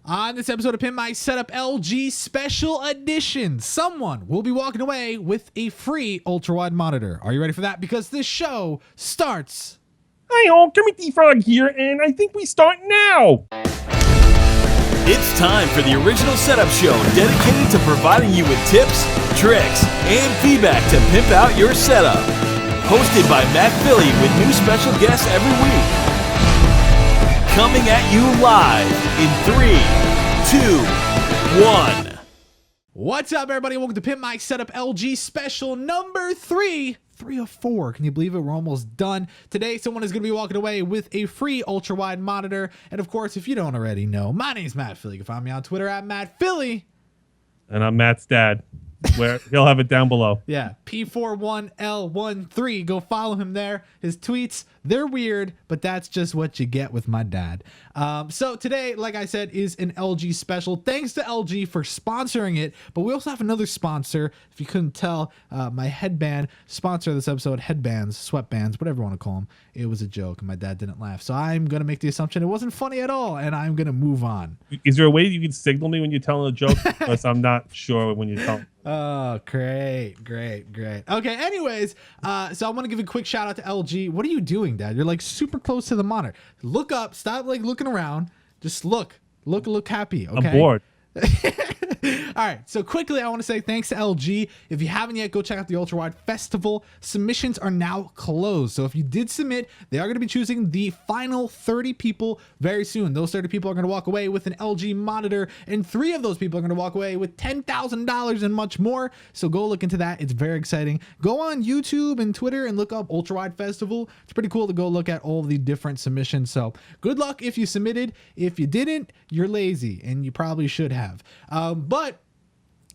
On this episode of Pimp My Setup LG Special Edition, someone will be walking away with a free ultra-wide monitor. Are you ready for that? Because this show starts... Hi all, Kermit the Frog here, and I think we start now! It's time for the original setup show dedicated to providing you with tips, tricks, and feedback to pimp out your setup. Hosted by Matt Philly with new special guests every week. Coming at you live in 3, 2, 1. What's up, everybody? Welcome to Pimp My Setup LG Special number 3. 3 of 4. Can you believe it? We're almost done. Today, someone is going to be walking away with a free ultra-wide monitor. And of course, if you don't already know, my name's Matt Philly. You can find me on Twitter at Matt Philly. And I'm Matt's dad, where he'll have it down below. Yeah, P41L13. Go follow him there. His tweets, they're weird, but that's just what you get with my dad. So today, like I said, is an LG special. Thanks to LG for sponsoring it, but we also have another sponsor. If you couldn't tell, my headband sponsor of this episode, headbands, sweatbands, whatever you want to call them. It was a joke, and my dad didn't laugh. So I'm going to make the assumption it wasn't funny at all, and I'm going to move on. Is there a way you can signal me when you're telling a joke? Because I'm not sure when you're telling. Oh, great. Okay, anyways, so I want to give a quick shout out to LG. What are you doing, Dad? You're like super close to the monitor. Look up. Stop like looking around. Just look happy. Okay. I'm bored. All right, so quickly, I want to say thanks to LG. If you haven't yet, go check out the UltraWide Festival. Submissions are now closed. So if you did submit, they are going to be choosing the final 30 people very soon. Those 30 people are going to walk away with an LG monitor, and 3 of those people are going to walk away with $10,000 and much more. So go look into that. It's very exciting. Go on YouTube and Twitter and look up UltraWide Festival. It's pretty cool to go look at all the different submissions. So good luck if you submitted. If you didn't, you're lazy, and you probably should have. But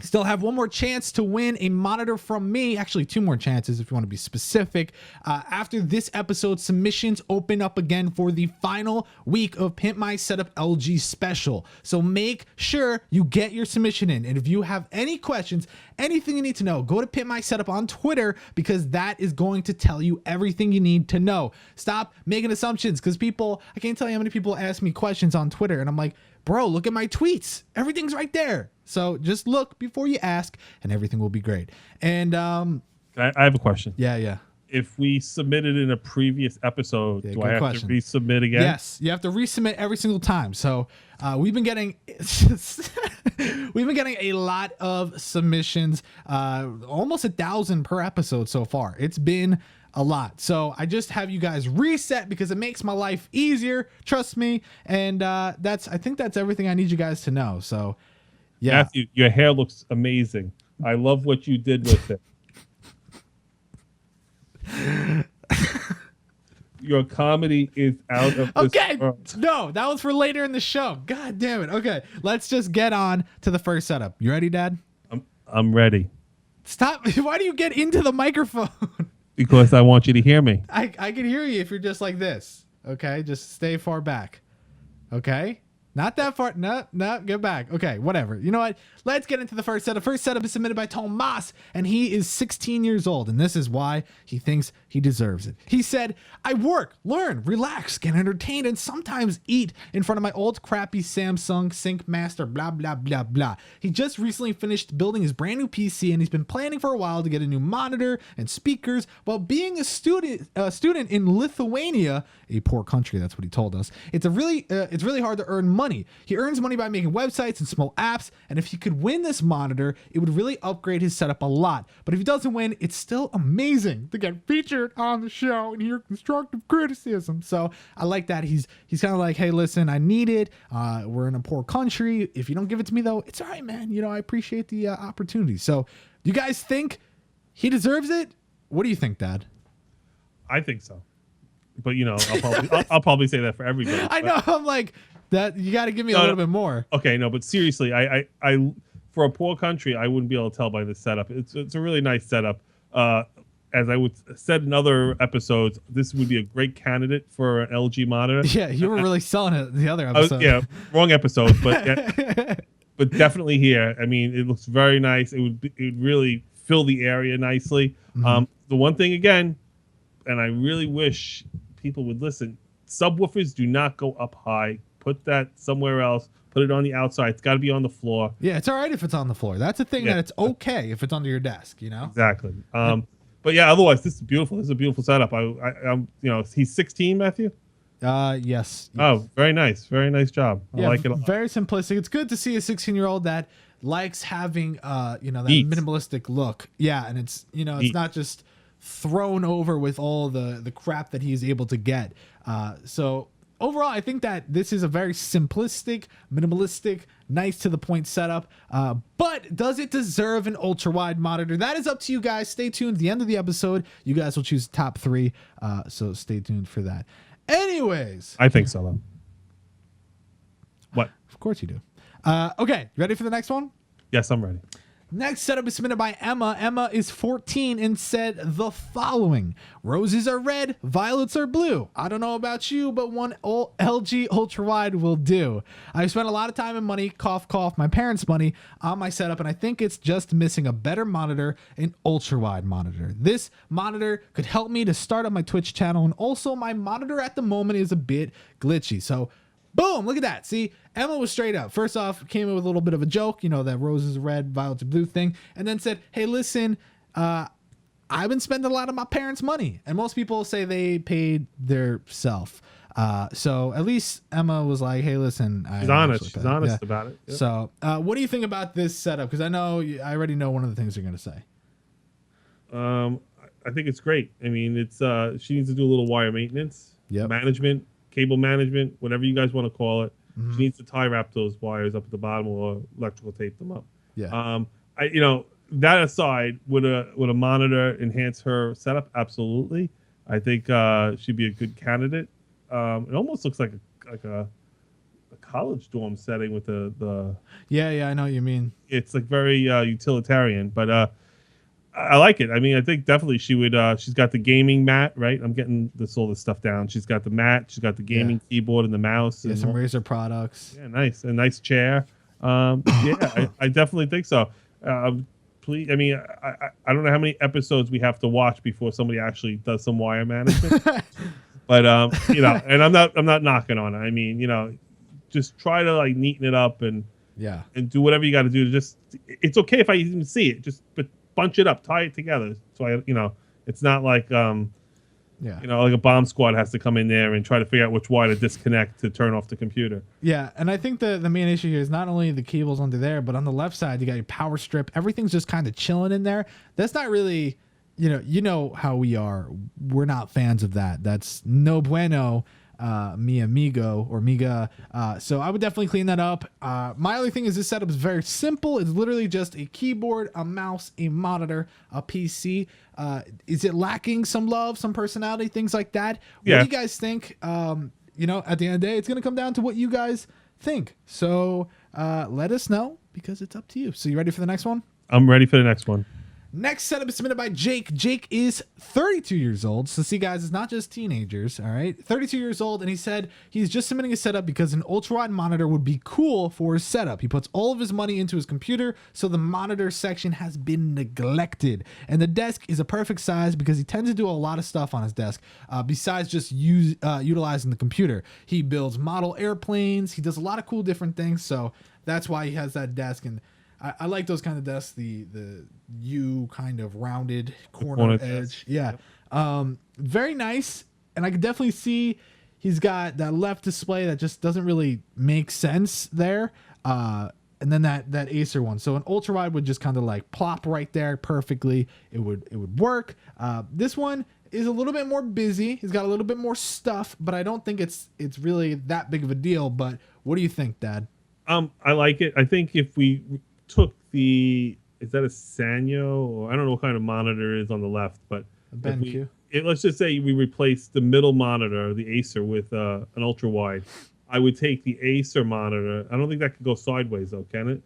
still have one more chance to win a monitor from me. Actually, 2 more chances if you want to be specific. After this episode, submissions open up again for the final week of Pimp My Setup LG Special. So make sure you get your submission in. And if you have any questions, anything you need to know, go to Pimp My Setup on Twitter, because that is going to tell you everything you need to know. Stop making assumptions, because I can't tell you how many people ask me questions on Twitter, and I'm like, bro, look at my tweets. Everything's right there. So just look before you ask, and everything will be great. And I have a question. Yeah. If we submitted in a previous episode, do I have to resubmit again? Yes, you have to resubmit every single time. So we've been getting a lot of submissions, almost 1,000 per episode so far. It's been a lot. So I just have you guys reset because it makes my life easier. Trust me. And I think that's everything I need you guys to know. So yeah. Matthew, your hair looks amazing. I love what you did with it. Your comedy is out of this world. No, that was for later in the show. God damn it. Okay, let's just get on to the first setup. You ready, Dad? I'm ready. Stop. Why do you get into the microphone? Because I want you to hear me. I can hear you if you're just like this. Okay, just stay far back. Okay? Not that far. No, get back. Okay, whatever. You know what? Let's get into the first setup. First setup is submitted by Tomas, and he is 16 years old, and this is why he thinks he deserves it. He said, I work, learn, relax, get entertained, and sometimes eat in front of my old crappy Samsung Sync Master, blah, blah, blah, blah. He just recently finished building his brand new PC, and he's been planning for a while to get a new monitor and speakers. While being a student in Lithuania, a poor country, that's what he told us, it's really hard to earn money. He earns money by making websites and small apps, and if he could win this monitor, it would really upgrade his setup a lot. But if he doesn't win, it's still amazing to get featured on the show and hear constructive criticism. So I like that. He's kind of like, hey, listen, I need it. We're in a poor country. If you don't give it to me, though, it's all right, man. You know, I appreciate the opportunity. So do you guys think he deserves it? What do you think, Dad? I think so. But, you know, I'll probably say that for everybody. I know. I'm like, that you got to give me a little bit more. Okay, no, but seriously, I for a poor country, I wouldn't be able to tell by this setup. It's a really nice setup. As I said in other episodes, this would be a great candidate for an LG monitor. Yeah, you were really selling it the other episode. Yeah, wrong episode, but but definitely here. I mean, it looks very nice. It would really fill the area nicely. Mm-hmm. The one thing again, and I really wish people would listen. Subwoofers do not go up high. Put that somewhere else Put it on the outside. It's got to be on the floor. Yeah, it's all right if it's on the floor. That's a thing that it's okay if it's under your desk, you know? Exactly. But yeah, otherwise, this is beautiful. This is a beautiful setup. I'm, he's 16, Matthew? Yes. Oh, very nice. Very nice job. I like it a lot. Very simplistic. It's good to see a 16-year-old that likes having, that Neat. minimalistic look. Yeah, and it's, it's not just thrown over with all the crap that he's able to get. So overall, I think that this is a very simplistic, minimalistic, nice to the point setup. But does it deserve an ultra-wide monitor? That is up to you guys. Stay tuned. At the end of the episode, you guys will choose top 3. So stay tuned for that. Anyways. I think so, though. What? Of course you do. Okay, you ready for the next one? Yes, I'm ready. Next setup is submitted by Emma. Emma is 14 and said the following. Roses are red, violets are blue. I don't know about you, but one LG ultra-wide will do. I spent a lot of time and money, cough, cough, my parents' money on my setup, and I think it's just missing a better monitor, an ultra-wide monitor. This monitor could help me to start up my Twitch channel, and also my monitor at the moment is a bit glitchy. So boom, look at that. See, Emma was straight up. First off, came in with a little bit of a joke, that roses are red, violets are blue thing, and then said, hey, listen, I've been spending a lot of my parents' money. And most people say they paid their self. So at least Emma was like, hey, listen. She's honest. She's honest about it. Yep. So what do you think about this setup? Because I already know one of the things you're going to say. I think it's great. I mean, it's she needs to do a little wire maintenance, management, cable management, whatever you guys want to call it. Mm-hmm. She needs to tie wrap those wires up at the bottom or electrical tape them up. Yeah. That aside, would a monitor enhance her setup? Absolutely. I think she'd be a good candidate. It almost looks like a college dorm setting with the. Yeah, I know what you mean. It's like very utilitarian, but I like it. I mean, I think definitely she would. She's got the gaming mat, right? I'm getting all this stuff down. She's got the mat. She's got the gaming keyboard and the mouse. Yeah, and some Razer products. Yeah, nice. A nice chair. I definitely think so. Please, I mean, I don't know how many episodes we have to watch before somebody actually does some wire management. But and I'm not knocking on it. I mean, just try to like neaten it up and do whatever you got to do to just. It's okay if I even see it. But bunch it up, tie it together. So it's not like like a bomb squad has to come in there and try to figure out which wire to disconnect to turn off the computer. Yeah, and I think the main issue here is not only the cables under there, but on the left side you got your power strip. Everything's just kind of chilling in there. That's not really, you know how we are. We're not fans of that. That's no bueno. Mi amigo or miga. So I would definitely clean that up. My only thing is this setup is very simple. It's literally just a keyboard, a mouse, a monitor, a PC. Is it lacking some love, some personality, things like that? Yeah. What do you guys think? At the end of the day, it's going to come down to what you guys think. So let us know because it's up to you. So you ready for the next one? I'm ready for the next one. Next setup is submitted by Jake. Jake is 32 years old. So see, guys, it's not just teenagers, all right? 32 years old, and he said he's just submitting a setup because an ultra-wide monitor would be cool for his setup. He puts all of his money into his computer, so the monitor section has been neglected. And the desk is a perfect size because he tends to do a lot of stuff on his desk besides just utilizing the computer. He builds model airplanes. He does a lot of cool different things, so that's why he has that desk. And I like those kind of desks, the U kind of rounded corner edge. Yeah. Very nice. And I could definitely see he's got that left display that just doesn't really make sense there. And then that Acer one. So an ultra wide would just kind of like plop right there perfectly. It would work. This one is a little bit more busy. He's got a little bit more stuff, but I don't think it's really that big of a deal. But what do you think, Dad? I like it. I think if we took is that a Sanyo, or I don't know what kind of monitor it is on the left, but let's just say we replace the middle monitor, the Acer, with an ultra wide. I would take the Acer monitor. I don't think that could go sideways though, can it?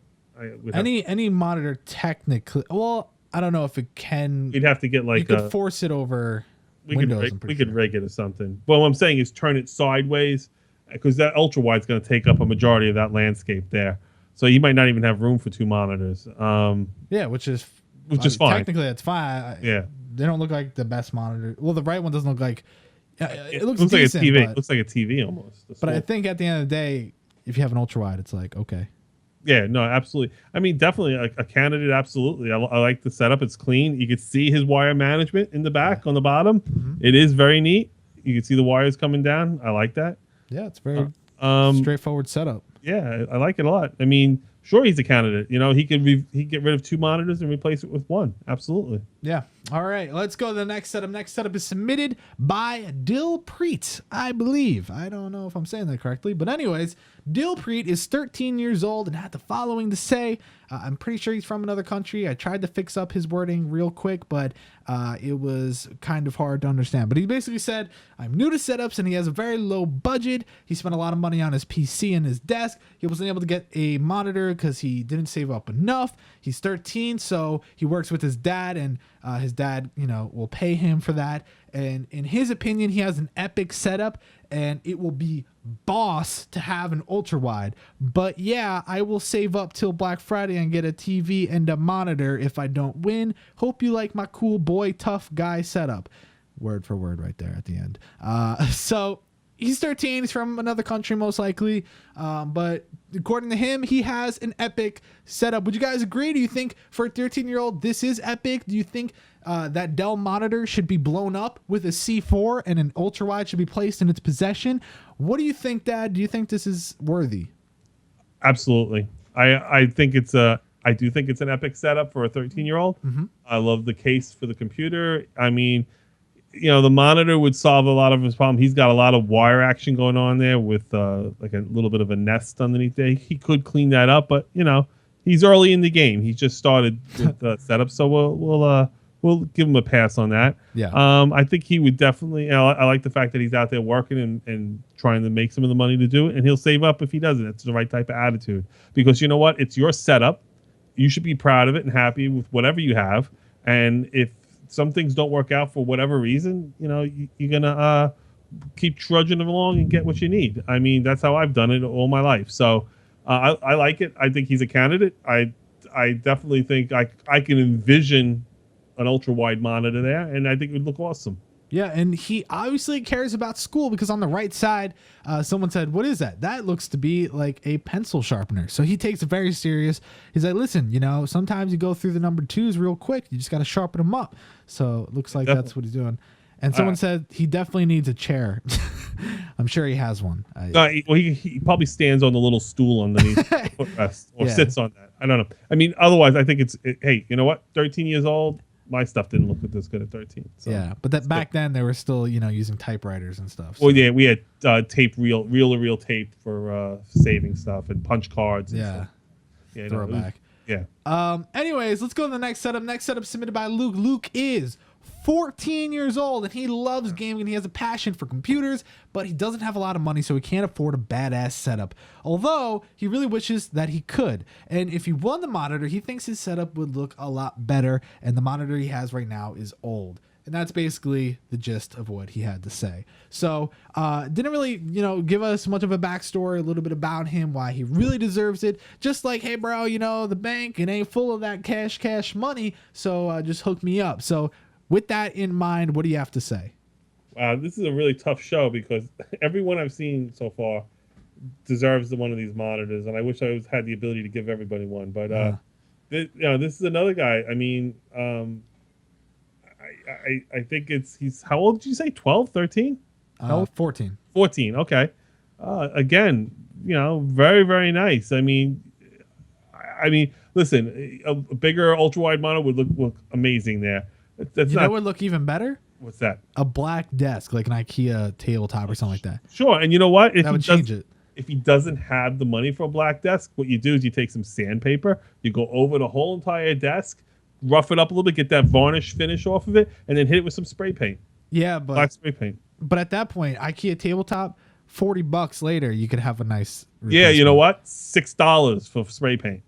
Any monitor technically. Well, I don't know if it can. You'd have to get like you could force it over Windows. We could rig it or something. But what I'm saying is turn it sideways because that ultra wide is going to take up a majority of that landscape there. So you might not even have room for two monitors. Which is fine. Technically, that's fine. Yeah, they don't look like the best monitor. Well, the right one doesn't look like. It looks decent, like a TV. It looks like a TV almost. But I think at the end of the day, if you have an ultra-wide, it's like, okay. Yeah, no, absolutely. I mean, definitely a candidate. Absolutely. I like the setup. It's clean. You can see his wire management in the back on the bottom. It is very neat. You can see the wires coming down. I like that. Yeah, it's very straightforward setup. Yeah, I like it a lot. I mean, sure, he's a candidate. You know, he could get rid of 2 monitors and replace it with 1. Absolutely. Yeah. All right, let's go to the next setup. Next setup is submitted by Dill Prit, I believe. I don't know if I'm saying that correctly, but anyways, Dill Prit is 13 years old and had the following to say. I'm pretty sure he's from another country. I tried to fix up his wording real quick, but it was kind of hard to understand. But he basically said, I'm new to setups and he has a very low budget. He spent a lot of money on his PC and his desk. He wasn't able to get a monitor because he didn't save up enough. He's 13, so he works with his dad, and his dad, will pay him for that. And in his opinion, he has an epic setup, and it will be boss to have an ultra wide. But yeah, I will save up till Black Friday and get a TV and a monitor if I don't win. Hope you like my cool boy tough guy setup. Word for word right there at the end. So he's 13. He's from another country, most likely. But according to him, he has an epic setup. Would you guys agree? Do you think for a 13-year-old, this is epic? Do you think that Dell monitor should be blown up with a C4 and an ultra wide should be placed in its possession? What do you think, Dad? Do you think this is worthy? Absolutely. I think I do think it's an epic setup for a 13-year-old. I love the case for the computer. I mean, the monitor would solve a lot of his problem. He's got a lot of wire action going on there with like a little bit of a nest underneath there. He could clean that up, but he's early in the game. He just started with the setup, so we'll give him a pass on that. Yeah. I think he would definitely. I like the fact that he's out there working and trying to make some of the money to do it, and he'll save up if he doesn't. It's the right type of attitude, because you know what? It's your setup. You should be proud of it and happy with whatever you have. And if some things don't work out for whatever reason, you're gonna keep trudging along and get what you need. I mean, that's how I've done it all my life. So I like it. I think he's a candidate. I definitely think I can envision an ultra wide monitor there, and I think it would look awesome. Yeah, and he obviously cares about school, because on the right side, someone said, what is that? That looks to be like a pencil sharpener. So he takes it very serious. He's like, listen, sometimes you go through the number 2s real quick. You just got to sharpen them up. So it looks like that's what he's doing. And someone said he definitely needs a chair. I'm sure he has one. He probably stands on the little stool underneath the footrest or sits on that. I don't know. I mean, otherwise, I think hey, you know what? 13 years old. My stuff didn't look this good at 13. So yeah, but back then they were still, using typewriters and stuff. So. Well, yeah, we had tape, reel-to-reel tape for saving stuff and punch cards. And stuff. Yeah, throwback. Yeah. Anyways, let's go to the next setup. Next setup submitted by Luke. Luke is 14 years old and he loves gaming and he has a passion for computers, but he doesn't have a lot of money, so he can't afford a badass setup. Although he really wishes that he could. And if he won the monitor, he thinks his setup would look a lot better, and the monitor he has right now is old. And that's basically the gist of what he had to say. So didn't really, give us much of a backstory, a little bit about him, why he really deserves it. Just like, hey, bro, the bank, it ain't full of that cash money, so just hook me up. So with that in mind, what do you have to say? Wow, this is a really tough show, because everyone I've seen so far deserves one of these monitors, and I wish I had the ability to give everybody one. But this is another guy. I mean, I think he's how old did you say? 12, 13? 14. 14. Okay. Again, very, very nice. I mean, listen, a bigger ultra wide monitor would look amazing there. That's what would look even better? What's that? A black desk, like an IKEA tabletop or something like that. Sure. And you know what? That would change it. If he doesn't have the money for a black desk, what you do is you take some sandpaper, you go over the whole entire desk, rough it up a little bit, get that varnish finish off of it, and then hit it with some spray paint. Yeah, but black spray paint. But at that point, IKEA tabletop, $40 later, you could have a nice Yeah, you know what? $6 for spray paint.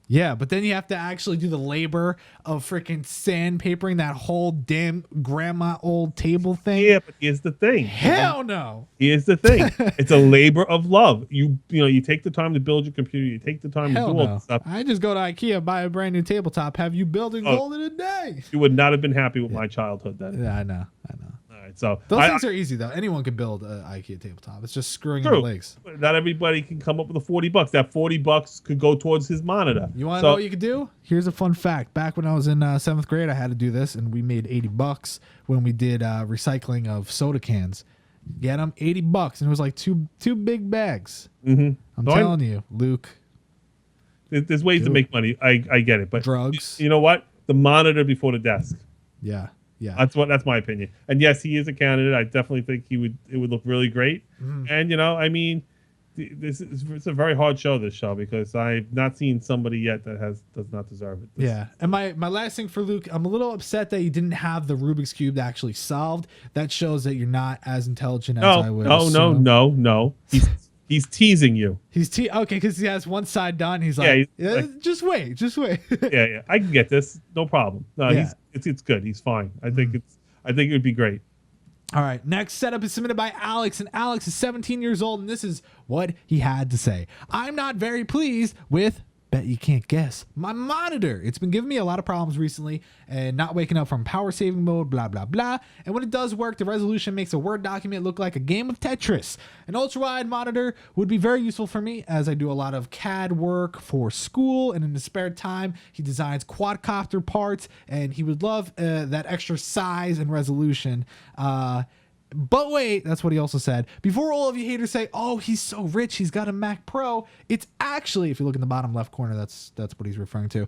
Yeah, but then you have to actually do the labor of freaking sandpapering that whole damn grandma old table thing. Yeah, but here's the thing. Hell no. Here's the thing. It's a labor of love. You take the time to build your computer. You take the time to do all this stuff. I just go to IKEA, buy a brand new tabletop, have you build in gold in a day. You would not have been happy with my childhood then. Yeah, I know. All right. it. So those things are easy though. Anyone can build an IKEA tabletop. It's just screwing in the legs. Not everybody can come up with the $40. That $40 could go towards his monitor. You want to know what you could do? Here's a fun fact. Back when I was in 7th grade, I had to do this, and we made $80 when we did recycling of soda cans. Get them $80, and it was like two big bags. Mm-hmm. I'm telling you, Luke. There's ways to make money. I get it, but drugs. You know what? The monitor before the desk. Yeah. That's my opinion. And yes, he is a candidate. I definitely think it would look really great. And I mean, it's a very hard show, this show, because I've not seen somebody yet that does not deserve it. Yeah. And my last thing for Luke, I'm a little upset that you didn't have the Rubik's Cube actually solved. That shows that you're not as intelligent as I would assume. No. He's teasing you. Okay, because he has one side done. He's like, just wait. yeah. I can get this, no problem. No, it's good. He's fine. I think it would be great. All right, next setup is submitted by Alex, and Alex is 17 years old, and this is what he had to say. I'm not very pleased with, bet you can't guess, my monitor. It's been giving me a lot of problems recently and not waking up from power saving mode, blah, blah, blah. And when it does work, the resolution makes a Word document look like a game of Tetris. An ultra-wide monitor would be very useful for me as I do a lot of CAD work for school, and in his spare time, he designs quadcopter parts, and he would love that extra size and resolution. But wait, that's what he also said. Before all of you haters say, oh, he's so rich, he's got a Mac Pro, it's actually, if you look in the bottom left corner, that's what he's referring to.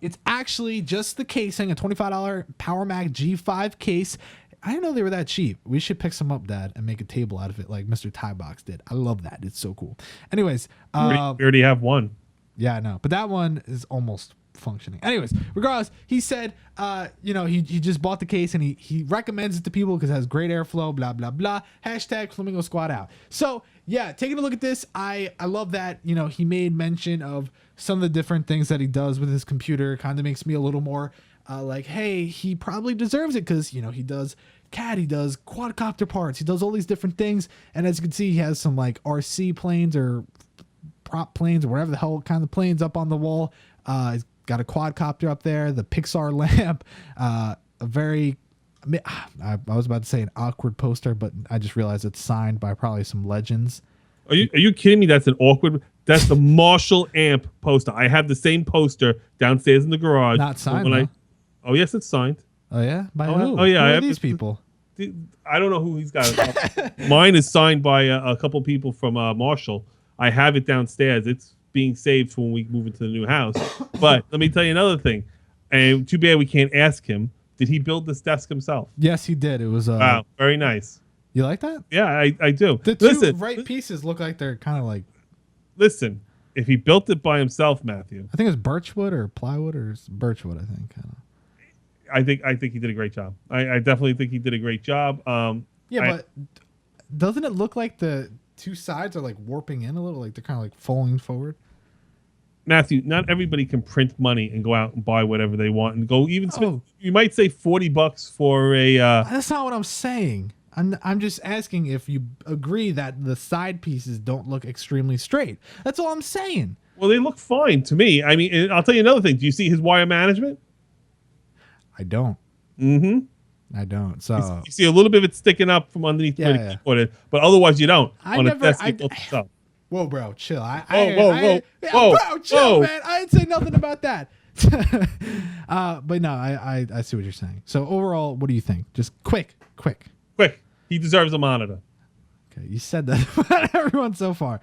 It's actually just the casing, a $25 Power Mac G5 case. I didn't know they were that cheap. We should pick some up, Dad, and make a table out of it like Mr. Tiebox did. I love that. It's so cool. Anyways. We already have one. Yeah, I know. But that one is almost functioning. Anyways, regardless, he said, he just bought the case and he recommends it to people because it has great airflow, blah, blah, blah. Hashtag Flamingo Squad out. So yeah, taking a look at this, I love that, he made mention of some of the different things that he does with his computer. Kind of makes me a little more like, hey, he probably deserves it because, he does CAD, he does quadcopter parts, he does all these different things. And as you can see, he has some like RC planes or prop planes or whatever the hell kind of planes up on the wall. He's got a quadcopter up there, the Pixar lamp, I was about to say an awkward poster, but I just realized it's signed by probably some legends. Are you kidding me? That's the Marshall amp poster. I have the same poster downstairs in the garage. Not signed. Oh yes, it's signed. Oh yeah, by who? Oh yeah, who are these people? I don't know who he's got. Mine is signed by a couple people from Marshall. I have it downstairs. It's being saved for when we move into the new house. But let me tell you another thing. And too bad we can't ask him. Did he build this desk himself? Yes, he did. It was wow, very nice. You like that? Yeah, I do. The two right pieces look like they're kind of like. Listen, if he built it by himself, Matthew. I think it's birchwood or plywood or birchwood. I think. I think he did a great job. I definitely think he did a great job. But doesn't it look like the two sides are like warping in a little, like they're kind of like falling forward? Matthew, not everybody can print money and go out and buy whatever they want and go even spend, you might say $40 for a that's not what I'm saying. I'm just asking if you agree that the side pieces don't look extremely straight. That's all I'm saying. Well, they look fine to me. I mean, I'll tell you another thing. Do you see his wire management? I don't. I don't. So you see a little bit of it sticking up from underneath where the keyboard is, but otherwise you don't. Whoa, bro, chill. Whoa, chill, man. I didn't say nothing about that. But no, I see what you're saying. So overall, what do you think? Just quick. He deserves a monitor. Okay, you said that about everyone so far.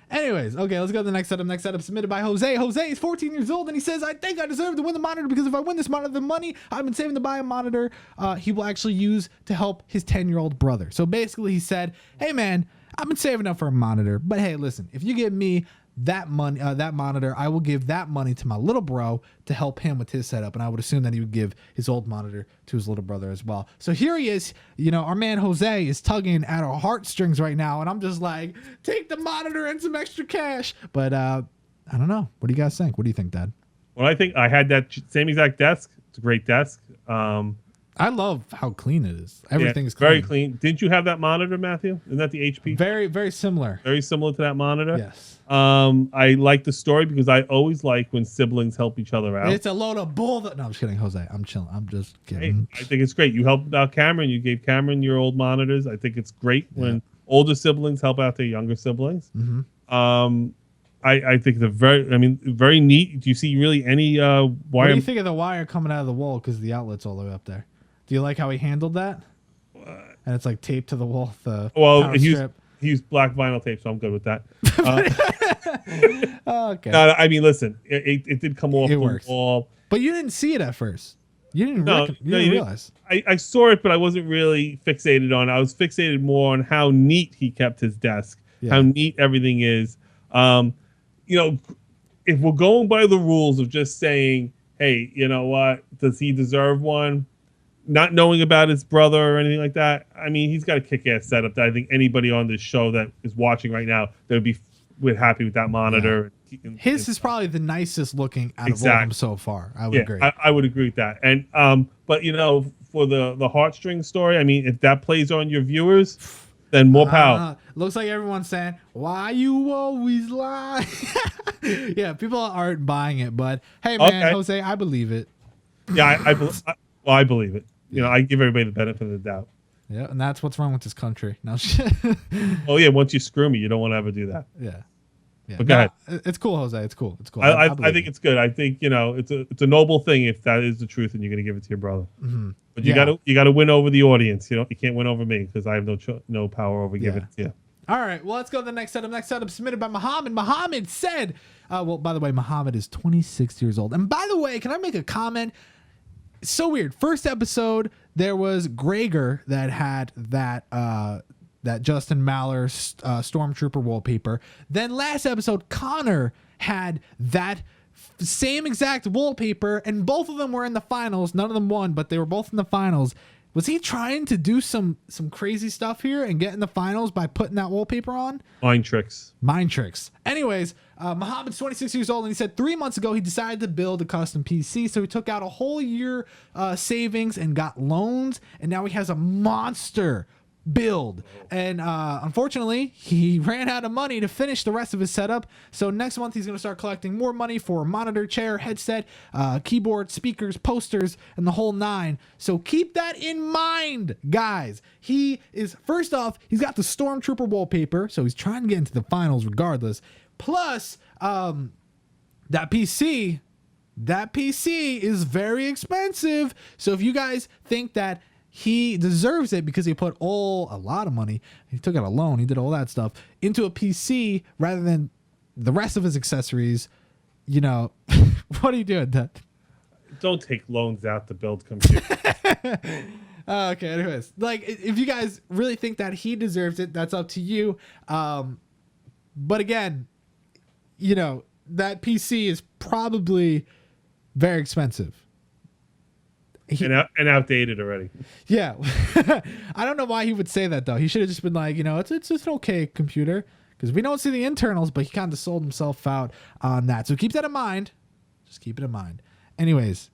Anyways, okay, let's go to the next setup. Next setup submitted by Jose. Jose is 14 years old, and he says, I think I deserve to win the monitor because if I win this monitor, the money I've been saving to buy a monitor, he will actually use to help his 10-year-old brother. So basically, he said, hey, man, I've been saving up for a monitor, but hey, listen, if you give me that money, that monitor, I will give that money to my little bro to help him with his setup. And I would assume that he would give his old monitor to his little brother as well. So here he is, our man Jose is tugging at our heartstrings right now. And I'm just like, take the monitor and some extra cash. But I don't know. What do you guys think? What do you think, Dad? Well, I think I had that same exact desk. It's a great desk. I love how clean it is. Everything's clean. Very clean. Didn't you have that monitor, Matthew? Isn't that the HP? Very, very similar. Very similar to that monitor. Yes. I like the story because I always like when siblings help each other out. It's a load of bull. No, I'm just kidding, Jose. I'm chilling. I'm just kidding. Hey, I think it's great. You helped out Cameron. You gave Cameron your old monitors. I think it's great when older siblings help out their younger siblings. Mm-hmm. I think they're very neat. Do you see really any wire? What do you think of the wire coming out of the wall because the outlet's all the way up there? Do you like how he handled that? And it's like taped to the wall. He used black vinyl tape, so I'm good with that. Okay. No, I mean, listen, it did come off the wall. But you didn't see it at first. You didn't realize. I saw it, but I wasn't really fixated on it. I was fixated more on how neat he kept his desk, how neat everything is. If we're going by the rules of just saying, hey, you know what, does he deserve one? Not knowing about his brother or anything like that. I mean, he's got a kick-ass setup that I think anybody on this show that is watching right now that would be happy with that monitor. Yeah. His is probably the nicest looking out of all of them so far. I would agree. I would agree with that. And but for the heartstring story, I mean, if that plays on your viewers, then more power. Looks like everyone's saying, "Why you always lie?" Yeah, people aren't buying it, but hey, man, Jose, I believe it. Yeah, I believe it. I give everybody the benefit of the doubt. Yeah, and that's what's wrong with this country. No. Oh yeah, once you screw me, you don't want to ever do that. Yeah. But go ahead. It's cool, Jose. It's cool. It's cool. I think it's good. I think it's a noble thing if that is the truth and you're going to give it to your brother. Mm-hmm. But you got to win over the audience. You can't win over me because I have no power over giving it to you. All right, well, let's go to the next setup. Next setup submitted by Muhammad. Muhammad said, by the way, Muhammad is 26 years old. And by the way, can I make a comment? It's so weird. First episode, there was Gregor that had that Justin Maller Stormtrooper wallpaper. Then last episode, Connor had that same exact wallpaper, and both of them were in the finals. None of them won, but they were both in the finals. Was he trying to do some crazy stuff here and get in the finals by putting that wallpaper on? Mind tricks. Anyways, Muhammad's 26 years old, and he said 3 months ago he decided to build a custom PC. So he took out a whole year savings and got loans, and now he has a monster build. And unfortunately, he ran out of money to finish the rest of his setup. So next month he's going to start collecting more money for a monitor, chair, headset, keyboard, speakers, posters, and the whole nine. So keep that in mind, guys. First off, he's got the Stormtrooper wallpaper, so he's trying to get into the finals regardless. Plus, that PC is very expensive. So if you guys think that he deserves it because he put a lot of money, he took out a loan, he did all that stuff into a PC rather than the rest of his accessories, what are you doing, Dad? Don't take loans out to build computers. Okay, anyways, if you guys really think that he deserves it, that's up to you. But again, that PC is probably very expensive. And outdated already. Yeah. I don't know why he would say that, though. He should have just been like, it's just an okay computer. Because we don't see the internals, but he kind of sold himself out on that. So keep that in mind. Just keep it in mind. Anyways,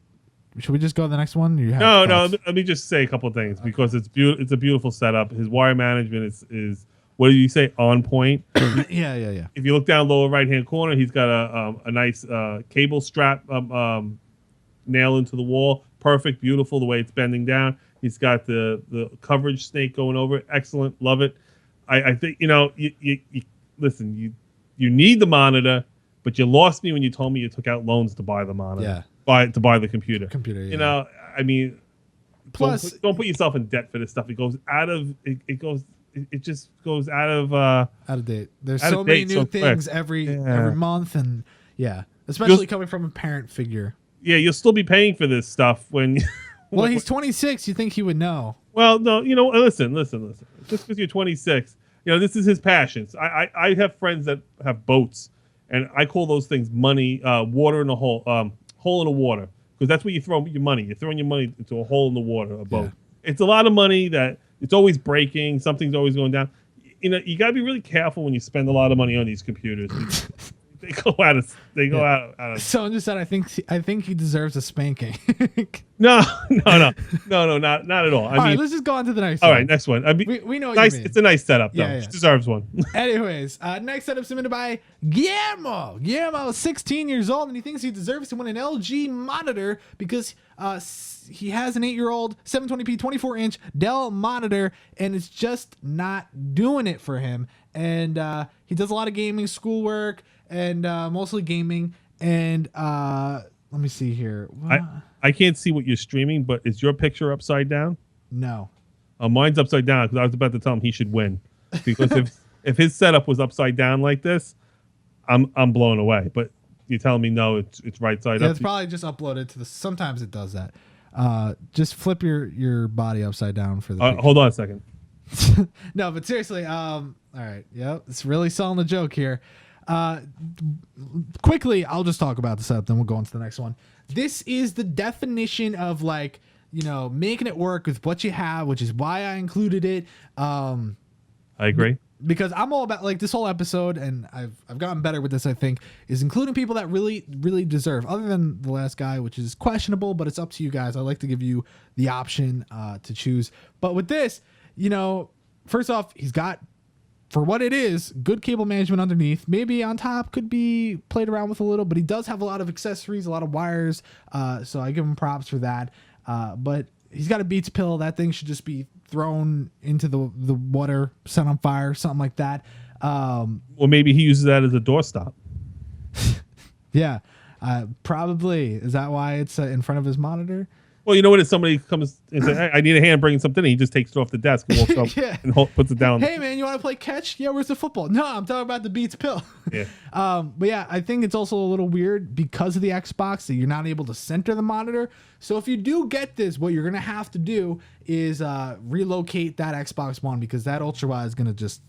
should we just go to the next one? No. Let me just say a couple of things because it's a beautiful setup. His wire management is what do you say, on point? Yeah. If you look down lower right-hand corner, he's got a nice cable strap nail into the wall. Perfect, beautiful, the way it's bending down. He's got the coverage snake going over it. Excellent, love it. I think you listen. You need the monitor, but you lost me when you told me you took out loans to buy the monitor. Yeah, to buy the computer. Yeah. I mean, plus don't put yourself in debt for this stuff. It goes out of it just goes out of date. There's so many new things every month, and especially coming from a parent figure. Yeah, you'll still be paying for this stuff when. Well, he's 26. You think he would know? Well, no. Listen. Just because you're 26, this is his passions. I have friends that have boats, and I call those things money, water in a hole, hole in the water, because that's where you throw your money. You're throwing your money into a hole in the water, a boat. Yeah. It's a lot of money that it's always breaking. Something's always going down. You got to be really careful when you spend a lot of money on these computers. They go out of. Someone just said, I think he deserves a spanking. No, not at all. All right, let's just go on to the next all one. right, next one. We know what nice. you mean. It's a nice setup, though. Yeah. She deserves one. Anyways, next setup submitted by Guillermo. Guillermo is 16 years old, and he thinks he deserves to win an LG monitor because he has an 8-year-old 720p 24-inch Dell monitor, and it's just not doing it for him. And he does a lot of gaming, schoolwork, and mostly gaming. And let me see here. I can't see what you're streaming, but is your picture upside down? No. Mine's upside down because I was about to tell him he should win. Because if his setup was upside down like this, I'm blown away. But you're telling me no, it's right side up. It's probably just uploaded to the. Sometimes it does that. Just flip your body upside down for the. Picture. Hold on a second. No, but seriously, all right, yep, it's really selling the joke here. Quickly, I'll just talk about the setup, then we'll go on to the next one. This is the definition of making it work with what you have, which is why I included it. I agree. Because I'm all about this whole episode, and I've gotten better with this, I think, is including people that really, really deserve, other than the last guy, which is questionable, but it's up to you guys. I like to give you the option to choose. But with this, first off, he's got, for what it is, good cable management underneath. Maybe on top could be played around with a little, but he does have a lot of accessories, a lot of wires. So I give him props for that. But he's got a Beats pill. That thing should just be thrown into the water, set on fire, something like that. Or maybe he uses that as a doorstop. Yeah, probably. Is that why it's in front of his monitor? Well, you know what? If somebody comes and says, hey, I need a hand bringing something in, he just takes it off the desk and walks up and puts it down. Hey, man, you want to play catch? Yeah, where's the football? No, I'm talking about the Beats pill. Yeah. But yeah, I think it's also a little weird because of the Xbox that you're not able to center the monitor. So if you do get this, what you're going to have to do is relocate that Xbox One, because that UltraWide is going to just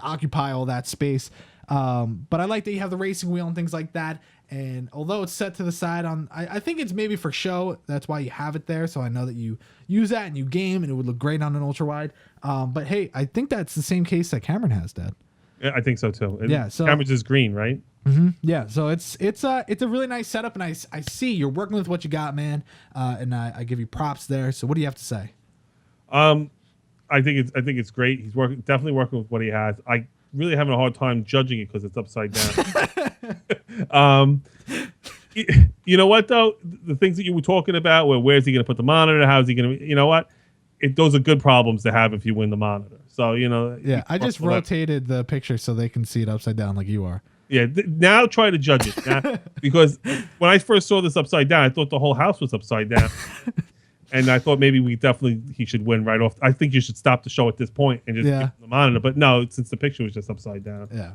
occupy all that space. But I like that you have the racing wheel and things like that. And although it's set to the side I think it's maybe for show. That's why you have it there. So I know that you use that and you game, and it would look great on an UltraWide. But hey, I think that's the same case that Cameron has, Dad. Yeah, I think so too. Yeah, so Cameron's is green, right? Mm-hmm, yeah, so it's a really nice setup, and I see you're working with what you got, man. And I give you props there. So what do you have to say? I think it's great. He's definitely working with what he has. I really having a hard time judging it because it's upside down. You know what though? The things that you were talking about, where's he going to put the monitor? How's he going to? You know what? Those are good problems to have if you win the monitor. So Yeah, I just rotated the picture so they can see it upside down like you are. Yeah. Now try to judge it now, because when I first saw this upside down, I thought the whole house was upside down. And I thought maybe he should win right off. I think you should stop the show at this point and just give the monitor. But no, since the picture was just upside down. Yeah.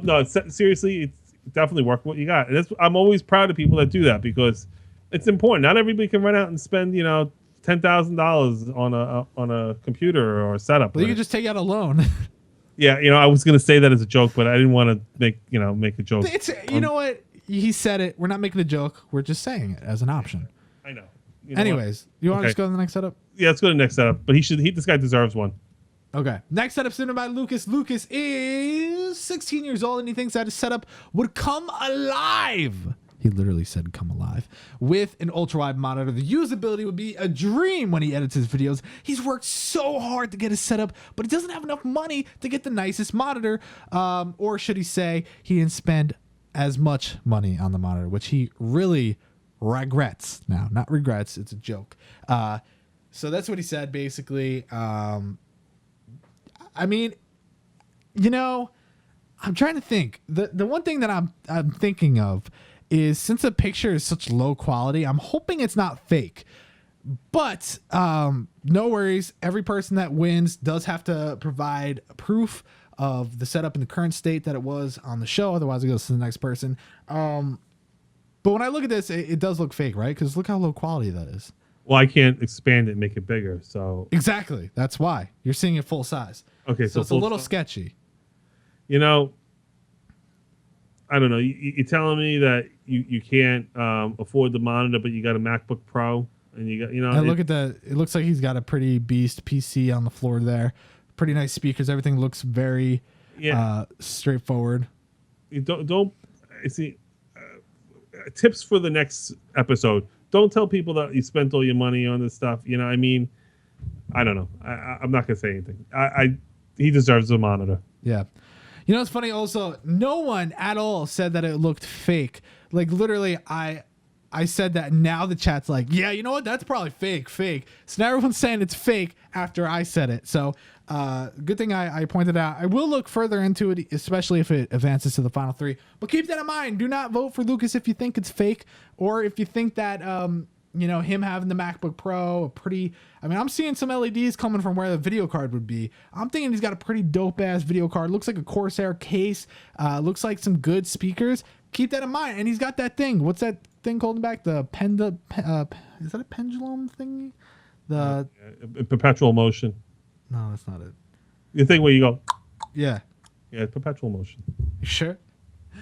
No, seriously, it's definitely work what you got. And I'm always proud of people that do that, because it's important. Not everybody can run out and spend $10,000 on a computer or a setup. Well, you can just take out a loan. Yeah, I was going to say that as a joke, but I didn't want to make a joke. You know what? He said it. We're not making a joke. We're just saying it as an option. I know. Anyways, you want to just go to the next setup? Yeah, let's go to the next setup. But this guy deserves one. Okay. Next setup submitted by Lucas. Lucas is 16 years old, and he thinks that his setup would come alive. He literally said come alive. With an ultra-wide monitor, the usability would be a dream when he edits his videos. He's worked so hard to get his setup, but he doesn't have enough money to get the nicest monitor. Or should he say he didn't spend as much money on the monitor, which he really regrets now. Not regrets, it's a joke. So that's what he said, basically. I mean, I'm trying to think. The one thing that I'm thinking of is, since the picture is such low quality, I'm hoping it's not fake. But no worries. Every person that wins does have to provide proof of the setup in the current state that it was on the show. Otherwise, it goes to the next person. But when I look at this, it does look fake, right? Because look how low quality that is. Well, I can't expand it and make it bigger, so... Exactly. That's why. You're seeing it full size. Okay, so it's a little sketchy. I don't know. You're telling me that you can't afford the monitor, but you got a MacBook Pro, and you got, And look at that. It looks like he's got a pretty beast PC on the floor there. Pretty nice speakers. Everything looks very straightforward. You don't see, tips for the next episode. Don't tell people that you spent all your money on this stuff. You know, I mean, I don't know. I'm not gonna say anything. He deserves a monitor. Yeah. You know, it's funny also, no one at all said that it looked fake. Like literally I said that, and now the chat's like, yeah, you know what? That's probably fake. So now everyone's saying it's fake after I said it. So good thing I pointed out. I will look further into it, especially if it advances to the final 3. But keep that in mind. Do not vote for Lucas if you think it's fake, or if you think that you know, him having the MacBook Pro, I'm seeing some LEDs coming from where the video card would be. I'm thinking he's got a pretty dope ass video card. Looks like a Corsair case. Looks like some good speakers. Keep that in mind. And he's got that thing. What's that thing holding back? The is that a pendulum thingy? The perpetual motion. No, that's not it. The thing where you go. Yeah. Yeah, perpetual motion. You sure?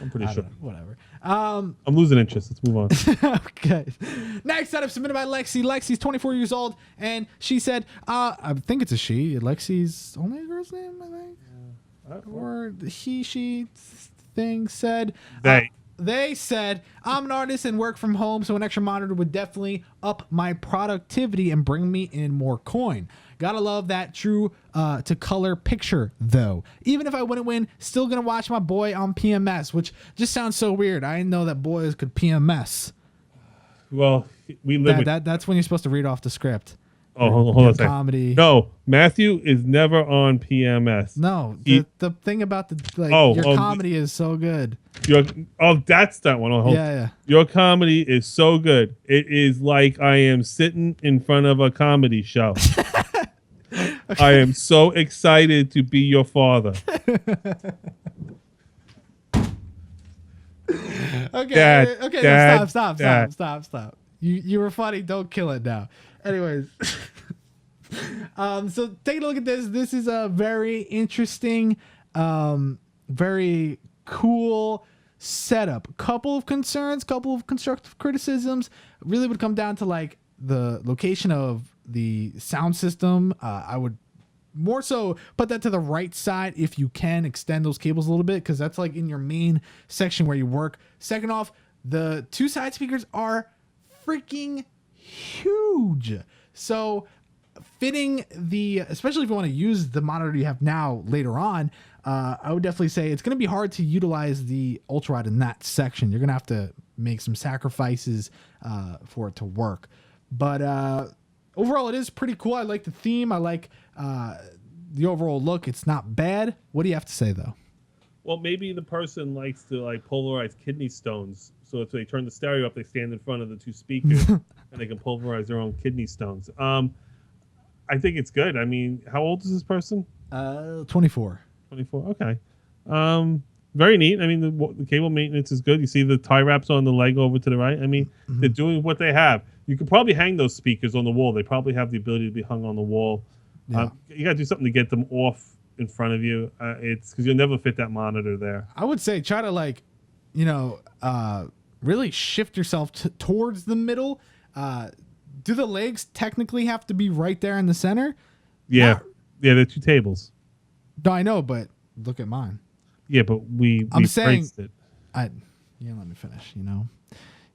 I'm pretty sure. Whatever. I'm losing interest. Let's move on. Okay. Next setup submitted by Lexi. Lexi's 24 years old, and she said, I think it's a she. Lexi's only a girl's name, I think. Or the she thing said. They said, I'm an artist and work from home, so an extra monitor would definitely up my productivity and bring me in more coin. Gotta love that true to color picture, though. Even if I wouldn't win, still gonna watch my boy on PMS, which just sounds so weird. I didn't know that boys could PMS. Well, we live that's when you're supposed to read off the script. Oh, hold on a second. Comedy. No, Matthew is never on PMS. No, the thing about your comedy is so good. That's that one. Yeah. Your comedy is so good. It is like I am sitting in front of a comedy show. I am so excited to be your father. Okay. Stop. You were funny. Don't kill it now. Anyways, so take a look at this. This is a very interesting, very cool setup. Couple of concerns, couple of constructive criticisms. Really would come down to like the location of the sound system. I would more so put that to the right side if you can extend those cables a little bit, because that's like in your main section where you work. Second off, the 2 side speakers are freaking huge. So fitting especially if you want to use the monitor you have now later on, I would definitely say it's going to be hard to utilize the UltraWide in that section. You're going to have to make some sacrifices for it to work. But overall, it is pretty cool. I like the theme. I like the overall look. It's not bad. What do you have to say, though? Well, maybe the person likes to like polarize kidney stones. So if they turn the stereo up, they stand in front of the 2 speakers and they can pulverize their own kidney stones. I think it's good. I mean, how old is this person? 24. 24. Okay. Very neat. I mean, the cable maintenance is good. You see the tie wraps on the leg over to the right. I mean, they're doing what they have. You could probably hang those speakers on the wall. They probably have the ability to be hung on the wall. Yeah. You got to do something to get them off in front of you. It's because you'll never fit that monitor there. I would say try to really shift yourself towards the middle. Do the legs technically have to be right there in the center? Yeah. They're 2 tables. No, I know, but look at mine. Yeah, but I'm saying it. You let me finish, you know.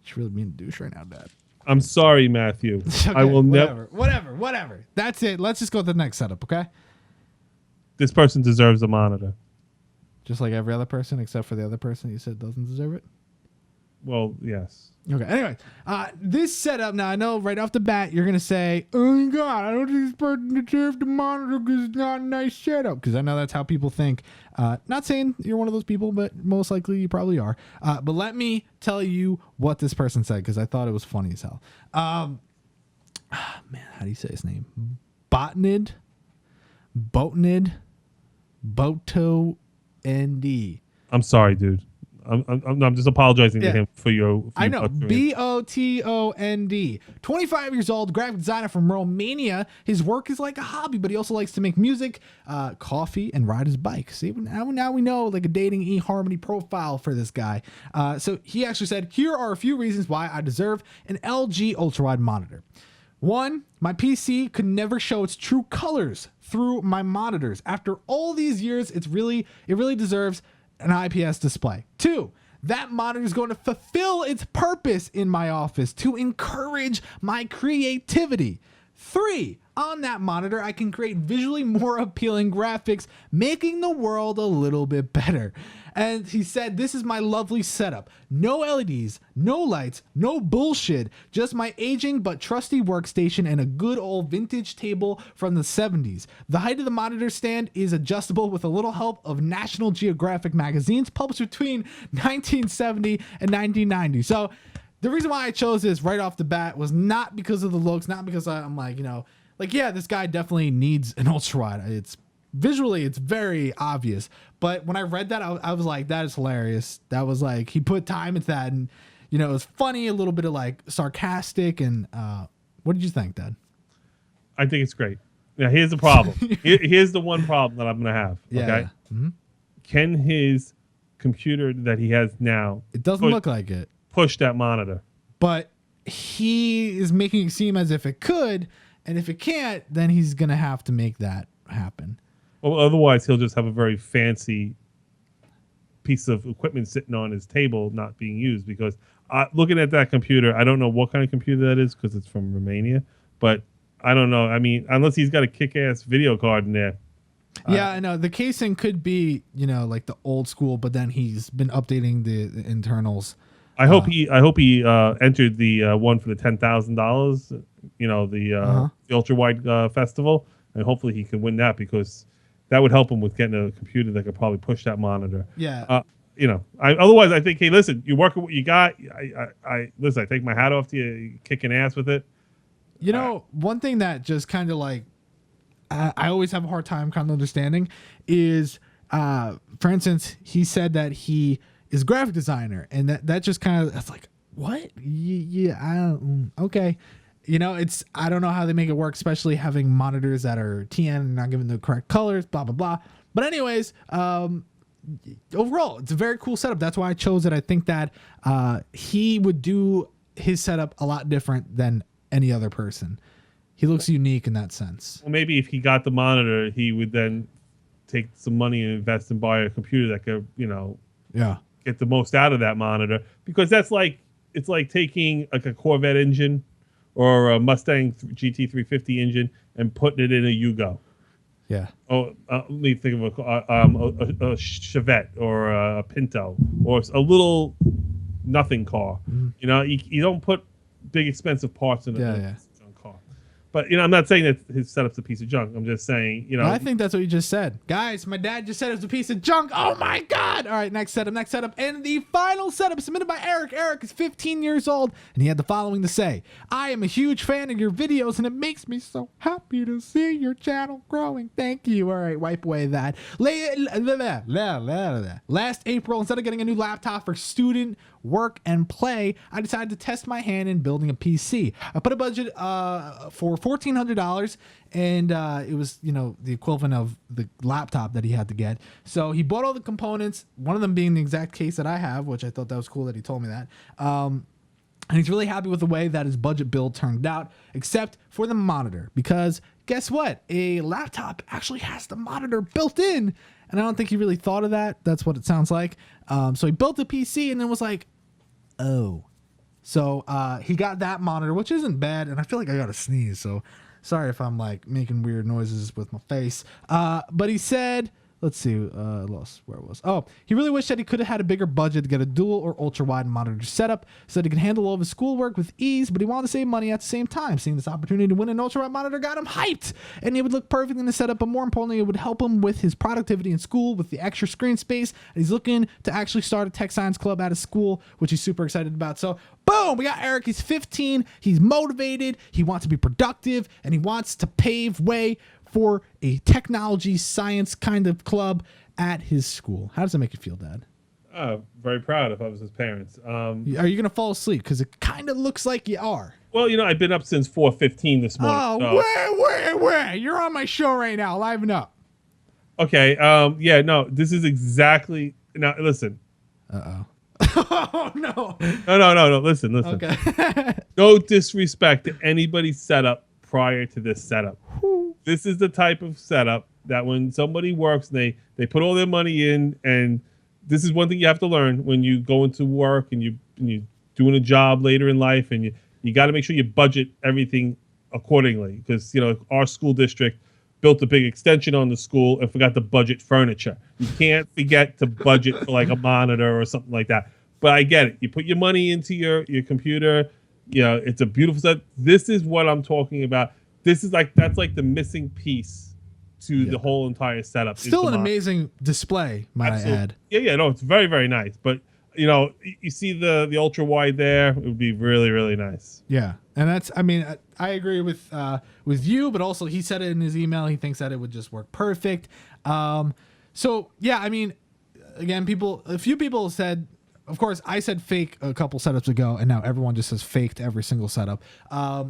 It's really being a douche right now, Dad. I'm sorry, Matthew. Okay, I will never. Whatever. That's it. Let's just go to the next setup, okay? This person deserves a monitor. Just like every other person, except for the other person you said doesn't deserve it? Well, yes. Okay, anyway. This setup, now I know right off the bat, you're going to say, oh my God, I don't think this person deserves the monitor because it's not a nice setup. Because I know that's how people think. Not saying you're one of those people, but most likely you probably are. But let me tell you what this person said, because I thought it was funny as hell. Man, how do you say his name? Bonto ND. I'm sorry, dude. I'm just apologizing to him for your. I know. Botond. 25 years old, graphic designer from Romania. His work is like a hobby, but he also likes to make music, coffee, and ride his bike. See, now we know like a dating eHarmony profile for this guy. So he actually said, here are a few reasons why I deserve an LG UltraWide monitor. 1, my PC could never show its true colors through my monitors. After all these years, it really deserves an IPS display. 2, That monitor is going to fulfill its purpose in my office to encourage my creativity. 3, on that monitor, I can create visually more appealing graphics, making the world a little bit better. And he said, this is my lovely setup. No LEDs, no lights, no bullshit, just my aging but trusty workstation and a good old vintage table from the 70s. The height of the monitor stand is adjustable with a little help of National Geographic magazines published between 1970 and 1990. So the reason why I chose this right off the bat was not because of the looks, not because I'm like, yeah, this guy definitely needs an ultrawide. It's visually, it's very obvious. But when I read that, I was like, that is hilarious. That was like, he put time into that, and it was funny, a little bit of like sarcastic. And what did you think, Dad? I think it's great. Now, here's the problem. Here's the one problem that I'm going to have. Yeah. Okay. Mm-hmm. Can his computer that he has now, It doesn't look like it, push that monitor? but he is making it seem as if it could. And if it can't, then he's going to have to make that happen. Well, otherwise, he'll just have a very fancy piece of equipment sitting on his table not being used. Because looking at that computer, I don't know what kind of computer that is because it's from Romania. But I don't know. I mean, unless he's got a kick-ass video card in there. Yeah, I know. The casing could be, like the old school, but then he's been updating the internals. I hope he entered the one for the $10,000. The UltraWide festival, and hopefully he can win that because that would help him with getting a computer that could probably push that monitor. Yeah. Otherwise, I think, hey, listen, you work with what you got. I take my hat off to you. You're kicking ass with it. One thing that just kind of like I always have a hard time kind of understanding is, for instance, he said that he is a graphic designer, and that just kind of, that's like, what? Yeah, okay. I don't know how they make it work, especially having monitors that are TN and not given the correct colors, blah, blah, blah. But anyways, overall, it's a very cool setup. That's why I chose it. I think that he would do his setup a lot different than any other person. He looks unique in that sense. Well, maybe if he got the monitor, he would then take some money and invest and buy a computer that could, get the most out of that monitor. Because it's like taking like a Corvette engine or a Mustang GT350 engine and putting it in a Yugo. Yeah. Oh, let me think of a Chevette or a Pinto or a little nothing car. Mm-hmm. You don't put big expensive parts in a junk car. But I'm not saying that his setup's a piece of junk. I'm just saying, I think that's what you just said, guys. My dad just said it was a piece of junk. Oh my god! All right, next setup, and the final setup submitted by Eric. Eric is 15 years old, and he had the following to say: "I am a huge fan of your videos, and it makes me so happy to see your channel growing. Thank you." All right, wipe away that. Last April, instead of getting a new laptop for student work and play, I decided to test my hand in building a PC. I put a budget for $1,400, and it was the equivalent of the laptop that he had to get. So he bought all the components, one of them being the exact case that I have, which I thought that was cool that he told me that. And he's really happy with the way that his budget build turned out, except for the monitor, because guess what? A laptop actually has the monitor built in, and I don't think he really thought of that. That's what it sounds like. So he built the PC and then was like, oh. So he got that monitor, which isn't bad, and I feel like I got to sneeze, so sorry if I'm like making weird noises with my face. But he said, let's see, lost where it was. Oh, he really wished that he could have had a bigger budget to get a dual or ultra wide monitor setup so that he could handle all of his schoolwork with ease, but he wanted to save money at the same time. Seeing this opportunity to win an ultra wide monitor got him hyped, and it would look perfect in the setup, but more importantly, it would help him with his productivity in school with the extra screen space. And he's looking to actually start a tech science club at his school, which he's super excited about. So boom, we got Eric. He's 15. He's motivated. He wants to be productive, and he wants to pave way for a technology science kind of club at his school. How does that make you feel, Dad? Very proud if I was his parents. Are you going to fall asleep? Because it kind of looks like you are. Well, I've been up since 4:15 this morning. Oh, wait. You're on my show right now. Liven up. Okay. No, this is exactly... Now, listen. Uh-oh. Oh, no. No. Listen. Okay. No disrespect to anybody's setup prior to this setup. This is the type of setup that when somebody works and they put all their money in and this is one thing you have to learn when you go into work and you're doing a job later in life, and you got to make sure you budget everything accordingly, because our school district built a big extension on the school and forgot to budget furniture. You can't forget to budget for like a monitor or something like that. But I get it. You put your money into your computer. It's a beautiful set. This is what I'm talking about. That's like the missing piece to the whole entire setup. Still an amazing display, might I add. Yeah, no, it's very, very nice. But you see the ultra wide there. It would be really, really nice. Yeah, and I agree with you, but also he said it in his email. He thinks that it would just work perfect. So yeah, again, a few people said. Of course, I said fake a couple setups ago, and now everyone just says faked every single setup.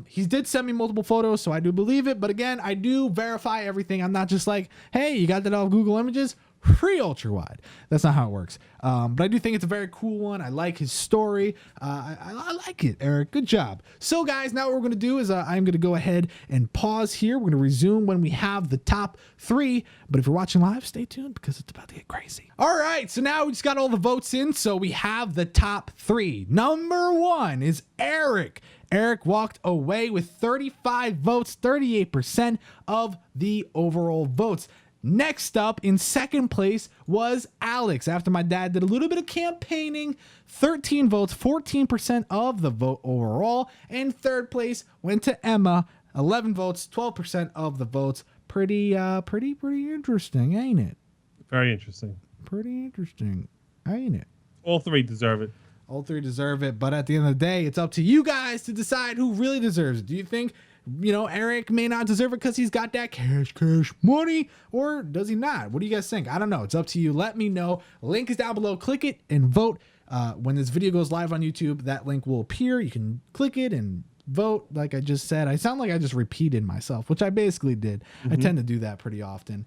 He did send me multiple photos, so I do believe it. But again, I do verify everything. I'm not just like, hey, you got that off Google Images? Free ultra wide. That's not how it works. But I do think it's a very cool one. I like his story. I like it, Eric. Good job. So guys, now what we're going to do is I'm going to go ahead and pause here. We're going to resume when we have the top 3. But if you're watching live, stay tuned because it's about to get crazy. All right. So now we just got all the votes in. So we have the top 3. Number 1 is Eric. Eric walked away with 35 votes, 38% of the overall votes. Next up in second place was Alex. After my dad did a little bit of campaigning, 13 votes, 14% of the vote overall. And third place went to Emma, 11 votes, 12% of the votes. Pretty interesting, ain't it? Very interesting. Pretty interesting, ain't it? All 3 deserve it. All 3 deserve it, but at the end of the day, it's up to you guys to decide who really deserves it. Do you think Eric may not deserve it because he's got that cash money, or does he not? What do you guys think? I don't know. It's up to you. Let me know. Link is down below. Click it and vote. When this video goes live on YouTube, that link will appear. You can click it and vote. Like I just said, I sound like I just repeated myself, which I basically did. I tend to do that pretty often.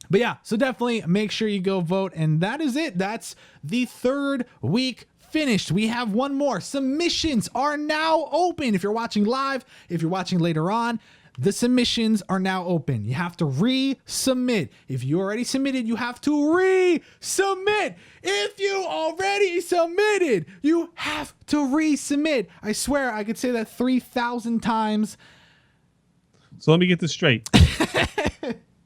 But yeah, so definitely make sure you go vote. And that is it. That's the 3rd week finished. We have one more. Submissions are now open. If you're watching live, if you're watching later on, the submissions are now open. You have to resubmit. If you already submitted, you have to resubmit. If you already submitted, you have to resubmit. I swear I could say that 3,000 times. So let me get this straight.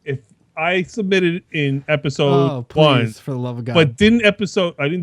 If I submitted in episode 1, for the love of God, but I didn't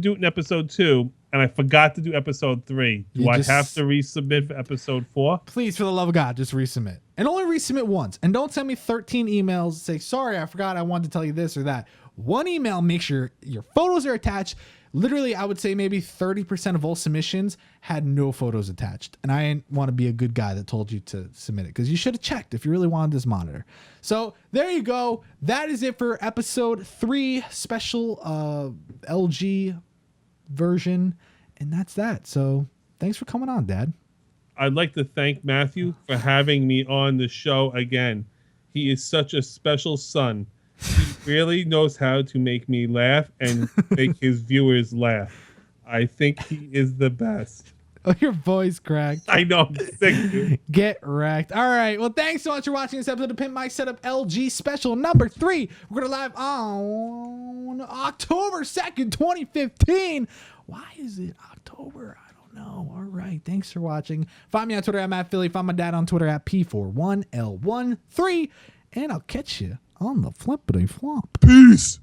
do it in episode 2, and I forgot to do episode 3. Do I have to resubmit for episode 4? Please, for the love of God, just resubmit. And only resubmit once. And don't send me 13 emails, say, sorry, I forgot, I wanted to tell you this or that. One email, make sure your photos are attached. Literally, I would say maybe 30% of all submissions had no photos attached. And I didn't want to be a good guy that told you to submit it, because you should have checked if you really wanted this monitor. So there you go. That is it for episode 3, special LG version. And that's that. So thanks for coming on, Dad. I'd like to thank Matthew for having me on the show again. He is such a special son. He really knows how to make me laugh and make his viewers laugh. I think he is the best. Oh, your voice cracked. I know. I'm sick, dude. Get wrecked. All right. Well, thanks so much for watching this episode of Pimp My Setup LG special number 3. We're going to live on October 2nd, 2015. Why is it October? I don't know. All right. Thanks for watching. Find me on Twitter at MattPhilly. Find my dad on Twitter at P41L13. And I'll catch you on the flippity flop. Peace.